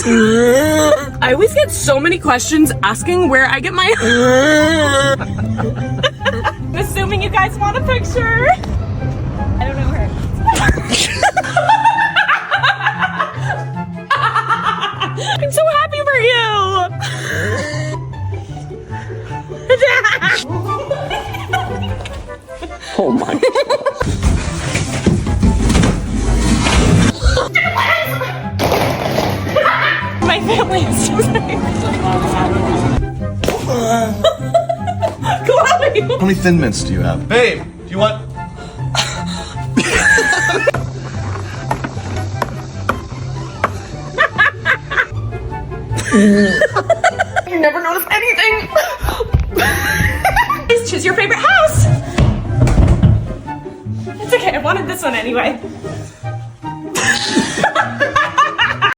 I always get so many questions asking where I get my I'm assuming you guys want a picture. I don't know her. I'm so happy for you. Oh my. My family is so Chloe! How many Thin Mints do you have? Babe, do you want... You never notice anything! Please choose your favorite house! It's okay, I wanted this one anyway.